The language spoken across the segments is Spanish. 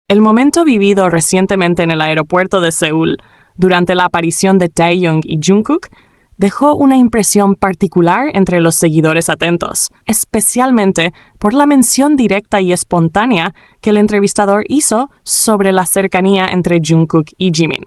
El momento vivido recientemente en el aeropuerto de Seúl, durante la aparición de Taehyung y Jungkook, dejó una impresión particular entre los seguidores atentos, especialmente por la mención directa y espontánea que el entrevistador hizo sobre la cercanía entre Jungkook y Jimin.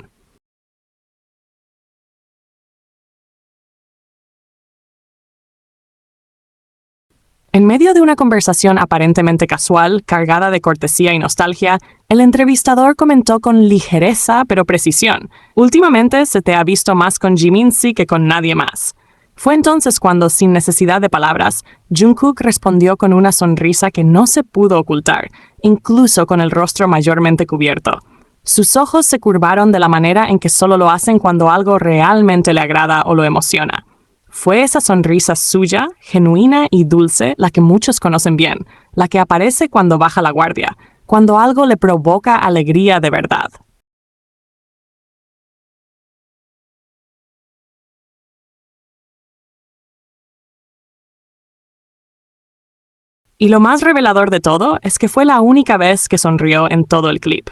En medio de una conversación aparentemente casual, cargada de cortesía y nostalgia, el entrevistador comentó con ligereza pero precisión: «Últimamente se te ha visto más con Jimin-si que con nadie más». Fue entonces cuando, sin necesidad de palabras, Jungkook respondió con una sonrisa que no se pudo ocultar, incluso con el rostro mayormente cubierto. Sus ojos se curvaron de la manera en que solo lo hacen cuando algo realmente le agrada o lo emociona. Fue esa sonrisa suya, genuina y dulce, la que muchos conocen bien, la que aparece cuando baja la guardia, cuando algo le provoca alegría de verdad. Y lo más revelador de todo es que fue la única vez que sonrió en todo el clip.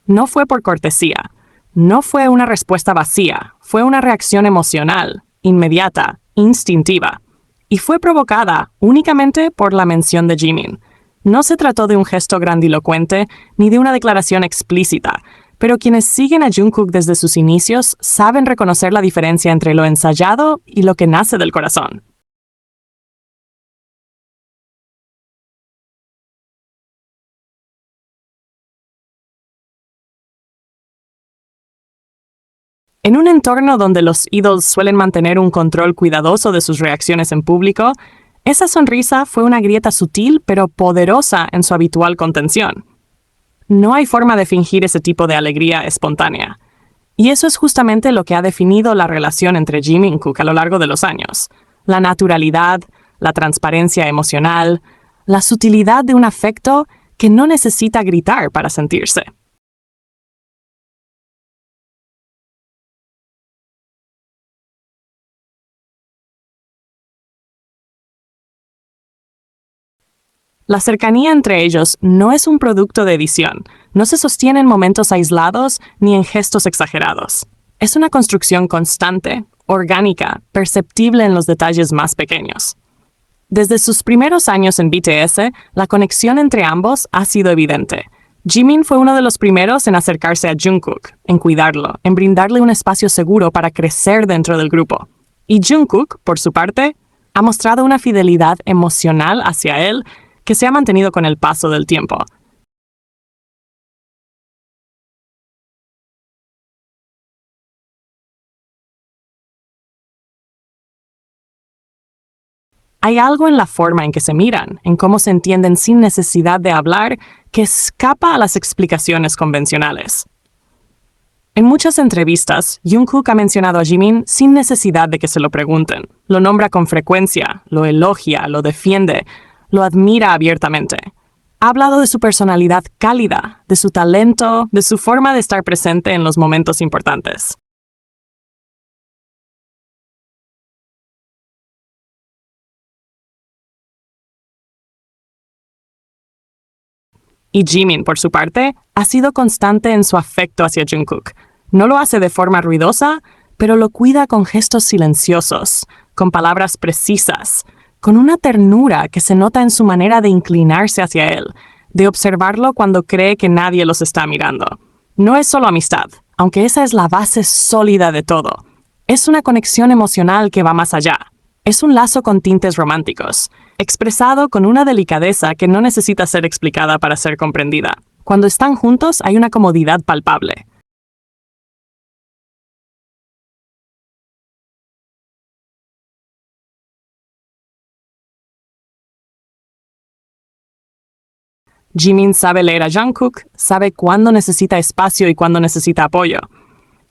No fue por cortesía, no fue una respuesta vacía, fue una reacción emocional, inmediata, instintiva, y fue provocada únicamente por la mención de Jimin. No se trató de un gesto grandilocuente ni de una declaración explícita, pero quienes siguen a Jungkook desde sus inicios saben reconocer la diferencia entre lo ensayado y lo que nace del corazón. En un entorno donde los idols suelen mantener un control cuidadoso de sus reacciones en público, esa sonrisa fue una grieta sutil pero poderosa en su habitual contención. No hay forma de fingir ese tipo de alegría espontánea. Y eso es justamente lo que ha definido la relación entre Jimin y Kook a lo largo de los años. La naturalidad, la transparencia emocional, la sutilidad de un afecto que no necesita gritar para sentirse. La cercanía entre ellos no es un producto de edición, no se sostiene en momentos aislados ni en gestos exagerados. Es una construcción constante, orgánica, perceptible en los detalles más pequeños. Desde sus primeros años en BTS, la conexión entre ambos ha sido evidente. Jimin fue uno de los primeros en acercarse a Jungkook, en cuidarlo, en brindarle un espacio seguro para crecer dentro del grupo. Y Jungkook, por su parte, ha mostrado una fidelidad emocional hacia él que se ha mantenido con el paso del tiempo. Hay algo en la forma en que se miran, en cómo se entienden sin necesidad de hablar, que escapa a las explicaciones convencionales. En muchas entrevistas, Jungkook ha mencionado a Jimin sin necesidad de que se lo pregunten. Lo nombra con frecuencia, lo elogia, lo defiende, lo admira abiertamente. Ha hablado de su personalidad cálida, de su talento, de su forma de estar presente en los momentos importantes. Y Jimin, por su parte, ha sido constante en su afecto hacia Jungkook. No lo hace de forma ruidosa, pero lo cuida con gestos silenciosos, con palabras precisas, con una ternura que se nota en su manera de inclinarse hacia él, de observarlo cuando cree que nadie los está mirando. No es solo amistad, aunque esa es la base sólida de todo. Es una conexión emocional que va más allá. Es un lazo con tintes románticos, expresado con una delicadeza que no necesita ser explicada para ser comprendida. Cuando están juntos hay una comodidad palpable. Jimin sabe leer a Jungkook, sabe cuándo necesita espacio y cuándo necesita apoyo.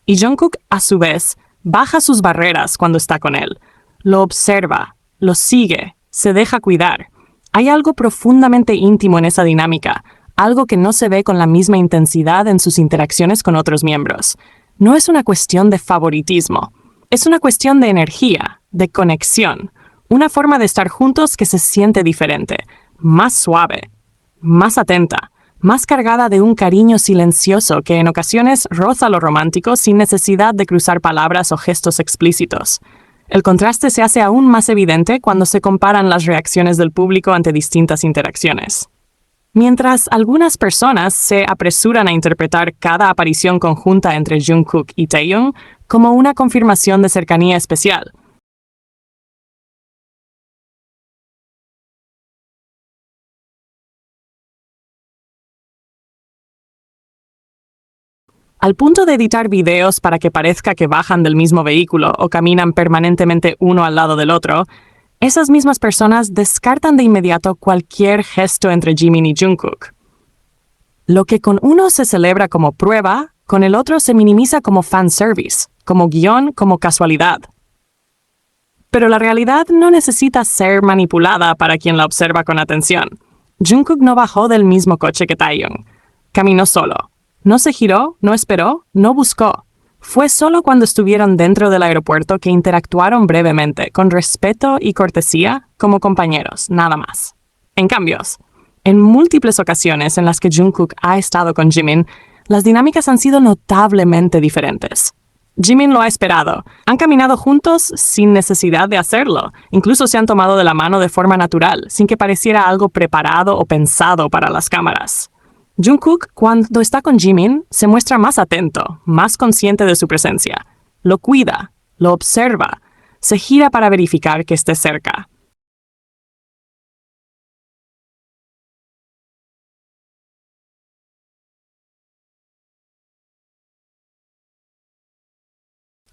Y Jungkook, a su vez, baja sus barreras cuando está con él. Lo observa, lo sigue, se deja cuidar. Hay algo profundamente íntimo en esa dinámica, algo que no se ve con la misma intensidad en sus interacciones con otros miembros. No es una cuestión de favoritismo, es una cuestión de energía, de conexión, una forma de estar juntos que se siente diferente, más suave, más atenta, más cargada de un cariño silencioso que en ocasiones roza lo romántico sin necesidad de cruzar palabras o gestos explícitos. El contraste se hace aún más evidente cuando se comparan las reacciones del público ante distintas interacciones. Mientras algunas personas se apresuran a interpretar cada aparición conjunta entre Jungkook y Taehyung como una confirmación de cercanía especial, al punto de editar videos para que parezca que bajan del mismo vehículo o caminan permanentemente uno al lado del otro, esas mismas personas descartan de inmediato cualquier gesto entre Jimin y Jungkook. Lo que con uno se celebra como prueba, con el otro se minimiza como fanservice, como guión, como casualidad. Pero la realidad no necesita ser manipulada para quien la observa con atención. Jungkook no bajó del mismo coche que Taehyung. Caminó solo. No se giró, no esperó, no buscó. Fue solo cuando estuvieron dentro del aeropuerto que interactuaron brevemente, con respeto y cortesía, como compañeros, nada más. En cambio, en múltiples ocasiones en las que Jungkook ha estado con Jimin, las dinámicas han sido notablemente diferentes. Jimin lo ha esperado. Han caminado juntos sin necesidad de hacerlo. Incluso se han tomado de la mano de forma natural, sin que pareciera algo preparado o pensado para las cámaras. Jungkook, cuando está con Jimin, se muestra más atento, más consciente de su presencia. Lo cuida, lo observa, se gira para verificar que esté cerca.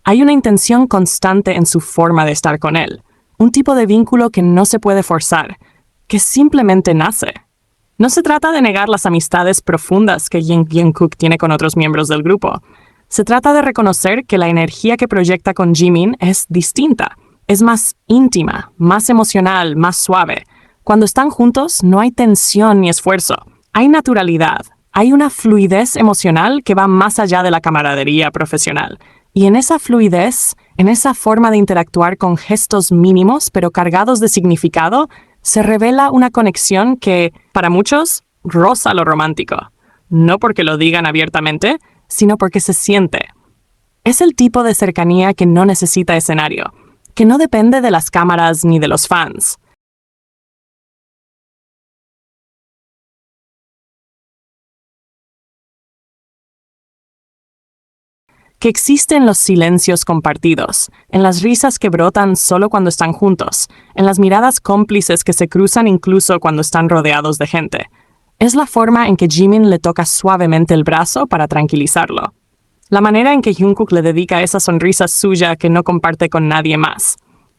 Hay una intención constante en su forma de estar con él, un tipo de vínculo que no se puede forzar, que simplemente nace. No se trata de negar las amistades profundas que Jungkook tiene con otros miembros del grupo. Se trata de reconocer que la energía que proyecta con Jimin es distinta. Es más íntima, más emocional, más suave. Cuando están juntos no hay tensión ni esfuerzo. Hay naturalidad. Hay una fluidez emocional que va más allá de la camaradería profesional. Y en esa fluidez, en esa forma de interactuar con gestos mínimos pero cargados de significado, se revela una conexión que, para muchos, roza lo romántico. No porque lo digan abiertamente, sino porque se siente. Es el tipo de cercanía que no necesita escenario, que no depende de las cámaras ni de los fans. Que existe en los silencios compartidos, en las risas que brotan solo cuando están juntos, en las miradas cómplices que se cruzan incluso cuando están rodeados de gente. Es la forma en que Jimin le toca suavemente el brazo para tranquilizarlo. La manera en que Jungkook le dedica esa sonrisa suya que no comparte con nadie más.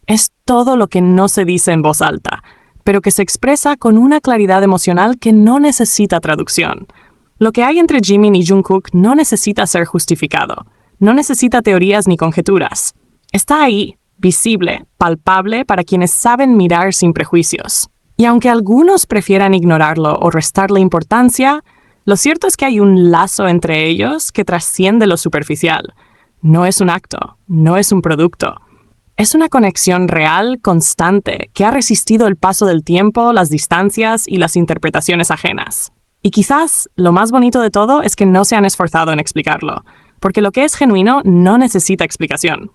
Es todo lo que no se dice en voz alta, pero que se expresa con una claridad emocional que no necesita traducción. Lo que hay entre Jimin y Jungkook no necesita ser justificado. No necesita teorías ni conjeturas. Está ahí, visible, palpable para quienes saben mirar sin prejuicios. Y aunque algunos prefieran ignorarlo o restarle importancia, lo cierto es que hay un lazo entre ellos que trasciende lo superficial. No es un acto, no es un producto. Es una conexión real, constante, que ha resistido el paso del tiempo, las distancias y las interpretaciones ajenas. Y quizás lo más bonito de todo es que no se han esforzado en explicarlo. Porque lo que es genuino no necesita explicación.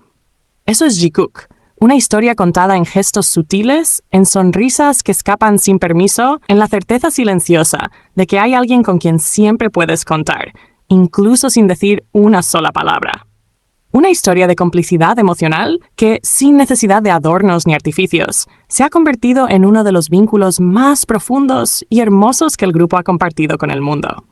Eso es Jikook, una historia contada en gestos sutiles, en sonrisas que escapan sin permiso, en la certeza silenciosa de que hay alguien con quien siempre puedes contar, incluso sin decir una sola palabra. Una historia de complicidad emocional que, sin necesidad de adornos ni artificios, se ha convertido en uno de los vínculos más profundos y hermosos que el grupo ha compartido con el mundo.